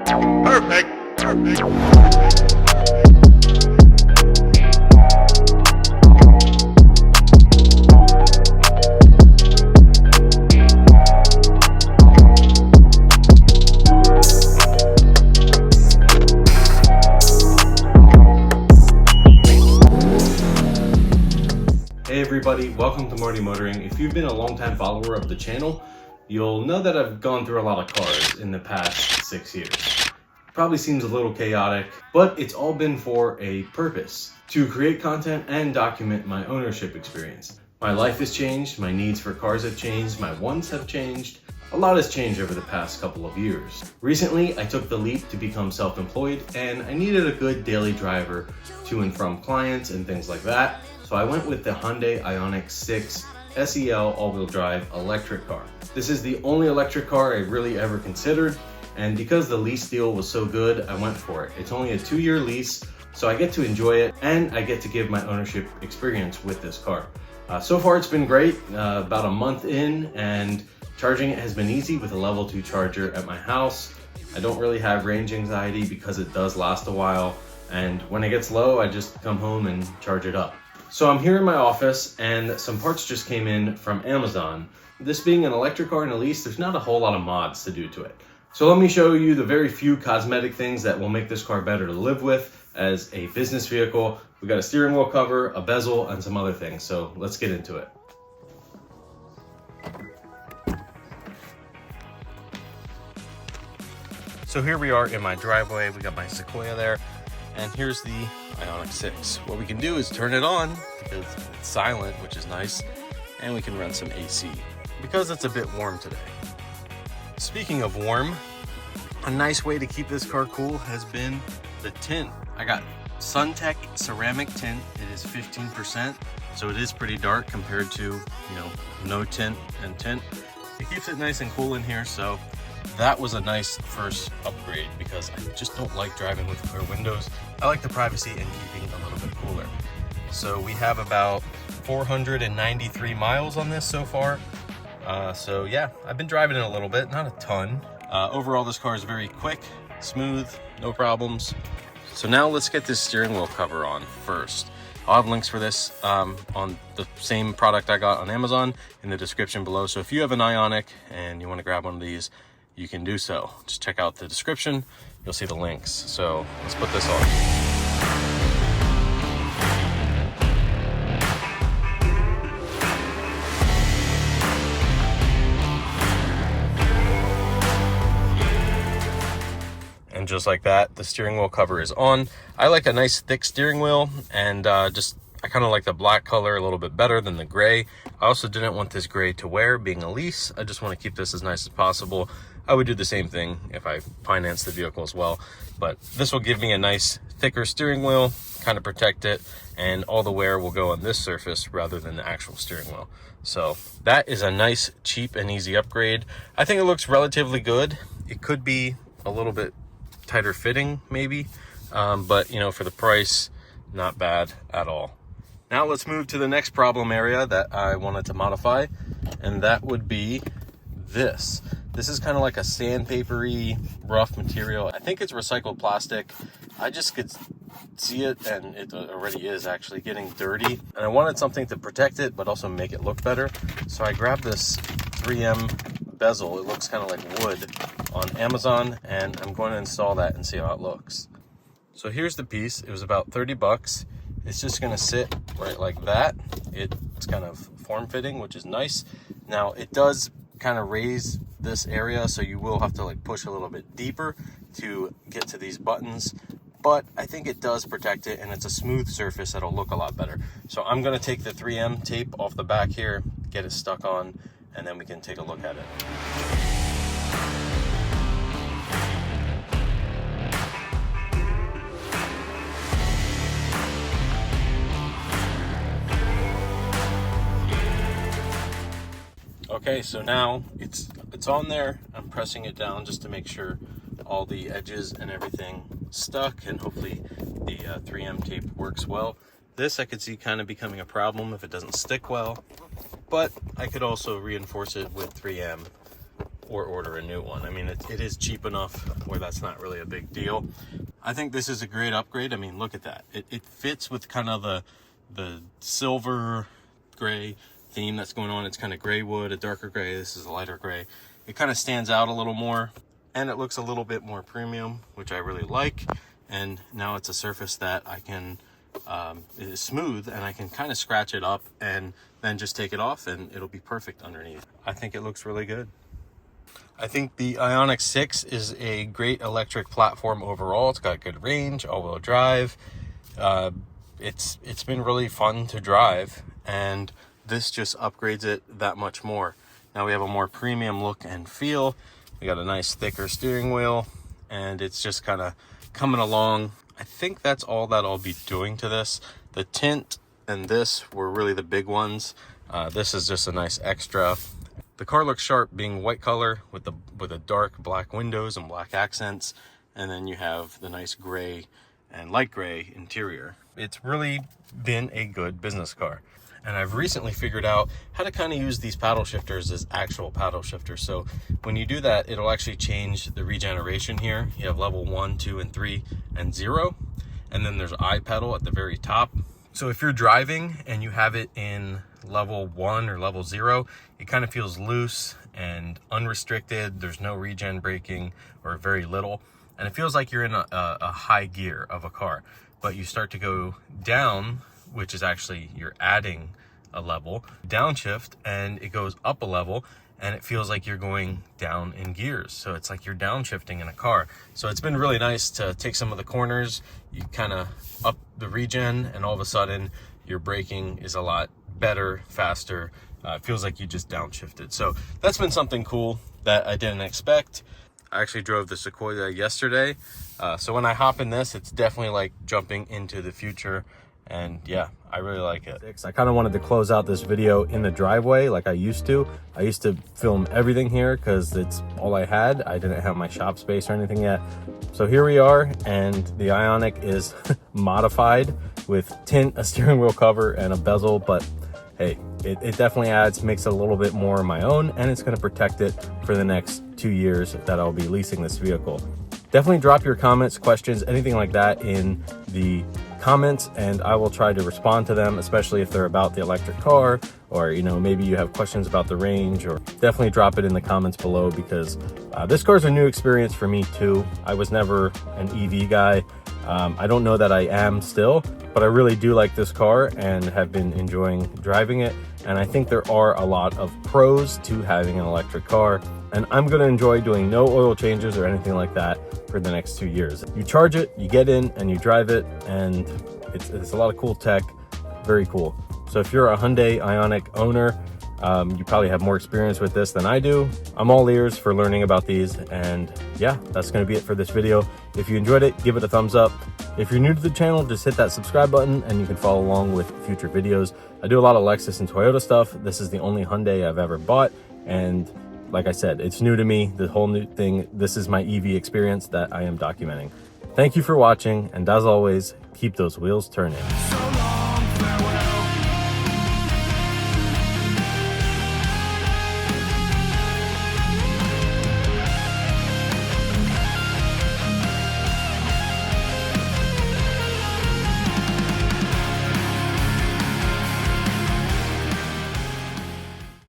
Perfect. Hey everybody, welcome to Marty Motoring. If you've been a long-time follower of the channel, you'll know that I've gone through a lot of cars in the past 6 years. Probably seems a little chaotic, but it's all been for a purpose: to create content and document my ownership experience. My life has changed, my needs for cars have changed, my wants have changed. A lot has changed over the past couple of years. Recently, I took the leap to become self-employed, and I needed a good daily driver to and from clients and things like that. So I went with the Hyundai Ioniq 6 SEL all-wheel drive electric car. This is the only electric car I really ever considered, and because the lease deal was so good, I went for it. It's only a 2-year lease, so I get to enjoy it, and I get to give my ownership experience with this car. So far it's been great, about a month in, and charging it has been easy with a level 2 charger at my house. I don't really have range anxiety because it does last a while, and when it gets low, I just come home and charge it up. So I'm here in my office and some parts just came in from Amazon. This being an electric car and a lease, there's not a whole lot of mods to do to it. So let me show you the very few cosmetic things that will make this car better to live with as a business vehicle. We got a steering wheel cover, a bezel, and some other things. So let's get into it. So here we are in my driveway. We got my Sequoia there. And here's the Ioniq 6. What we can do is turn it on because it's silent, which is nice, and we can run some AC because it's a bit warm today. Speaking of warm, a nice way to keep this car cool has been the tint. I got SunTech ceramic tint. It is 15%, so it is pretty dark compared to, no tint and tint. It keeps it nice and cool in here, so that was a nice first upgrade because I just don't like driving with clear windows. I like the privacy and keeping a little bit cooler. So we have about 493 miles on this so far. So yeah, I've been driving it a little bit, not a ton. Overall, this car is very quick, smooth, no problems. So now let's get this steering wheel cover on first. I'll have links for this on the same product I got on Amazon in the description below. So if you have an Ioniq and you want to grab one of these, you can do so. Just check out the description, you'll see the links. So let's put this on. And just like that, the steering wheel cover is on. I like a nice thick steering wheel, and I kind of like the black color a little bit better than the gray. I also didn't want this gray to wear, being a lease. I just want to keep this as nice as possible. I would do the same thing if I finance the vehicle as well, but this will give me a nice thicker steering wheel, kind of protect it, and all the wear will go on this surface rather than the actual steering wheel. So that is a nice, cheap and easy upgrade. I think it looks relatively good. It could be a little bit tighter fitting maybe, but for the price, not bad at all. Now let's move to the next problem area that I wanted to modify, and that would be this. This is kind of like a sandpapery, rough material. I think it's recycled plastic. I just could see it, and it already is actually getting dirty. And I wanted something to protect it, but also make it look better. So I grabbed this 3M bezel. It looks kind of like wood on Amazon, and I'm going to install that and see how it looks. So here's the piece. It was about 30 bucks. It's just going to sit right like that. It's kind of form-fitting, which is nice. Now it does kind of raise this area, so you will have to push a little bit deeper to get to these buttons, but I think it does protect it, and it's a smooth surface that'll look a lot better. So I'm going to take the 3M tape off the back here, get it stuck on, and then we can take a look at it. Okay, so now it's on there. I'm pressing it down just to make sure all the edges and everything stuck, and hopefully the 3M tape works well. This I could see kind of becoming a problem if it doesn't stick well, but I could also reinforce it with 3M or order a new one. I mean, it is cheap enough where that's not really a big deal. I think this is a great upgrade. I mean, look at that. It fits with kind of the silver gray theme that's going on. It's kind of gray wood, a darker gray. This is a lighter gray. It kind of stands out a little more, and it looks a little bit more premium, which I really like. And now it's a surface that I can, it is smooth, and I can kind of scratch it up and then just take it off and it'll be perfect underneath. I think it looks really good. I think the Ioniq 6 is a great electric platform overall. It's got good range, all-wheel drive. It's been really fun to drive, and this just upgrades it that much more. Now we have a more premium look and feel. We got a nice thicker steering wheel, and it's just kind of coming along. I think that's all that I'll be doing to this. The tint and this were really the big ones. This is just a nice extra. The car looks sharp being white color with the dark black windows and black accents, and then you have the nice gray and light gray interior. It's really been a good business car. And I've recently figured out how to kind of use these paddle shifters as actual paddle shifters. So when you do that, it'll actually change the regeneration here. You have level 1, 2, and 3, and 0. And then there's iPedal at the very top. So if you're driving and you have it in level 1 or level 0, it kind of feels loose and unrestricted. There's no regen braking, or very little. And it feels like you're in a high gear of a car. But you start to go down, which is actually you're adding a level, downshift, and it goes up a level, and it feels like you're going down in gears. So it's like you're downshifting in a car. So it's been really nice to take some of the corners, you kind of up the regen, and all of a sudden your braking is a lot better, faster. It feels like you just downshifted. So that's been something cool that I didn't expect. I actually drove the Sequoia yesterday. So when I hop in this, it's definitely like jumping into the future. And yeah, I really like it. I kind of wanted to close out this video in the driveway like I used to. I used to film everything here because it's all I had. I didn't have my shop space or anything yet. So here we are, and the Ioniq is modified with tint, a steering wheel cover, and a bezel. But hey, it definitely adds, makes it a little bit more my own, and it's going to protect it for the next 2 years that I'll be leasing this vehicle. Definitely drop your comments, questions, anything like that in the comments, and I will try to respond to them, especially if they're about the electric car, or maybe you have questions about the range. Or definitely drop it in the comments below, because this car's a new experience for me too. I was never an EV guy. I don't know that I am still, but I really do like this car and have been enjoying driving it. And I think there are a lot of pros to having an electric car, and I'm going to enjoy doing no oil changes or anything like that for the next 2 years. You charge it, you get in, and you drive it, and it's a lot of cool tech. Very cool. So if you're a Hyundai Ioniq owner, you probably have more experience with this than I do. I'm all ears for learning about these, and yeah, that's going to be it for this video. If you enjoyed it, give it a thumbs up. If you're new to the channel, just hit that subscribe button and you can follow along with future videos. I do a lot of Lexus and Toyota stuff. This is the only Hyundai I've ever bought, and like I said, it's new to me, the whole new thing. This is my EV experience that I am documenting. Thank you for watching, and as always, keep those wheels turning.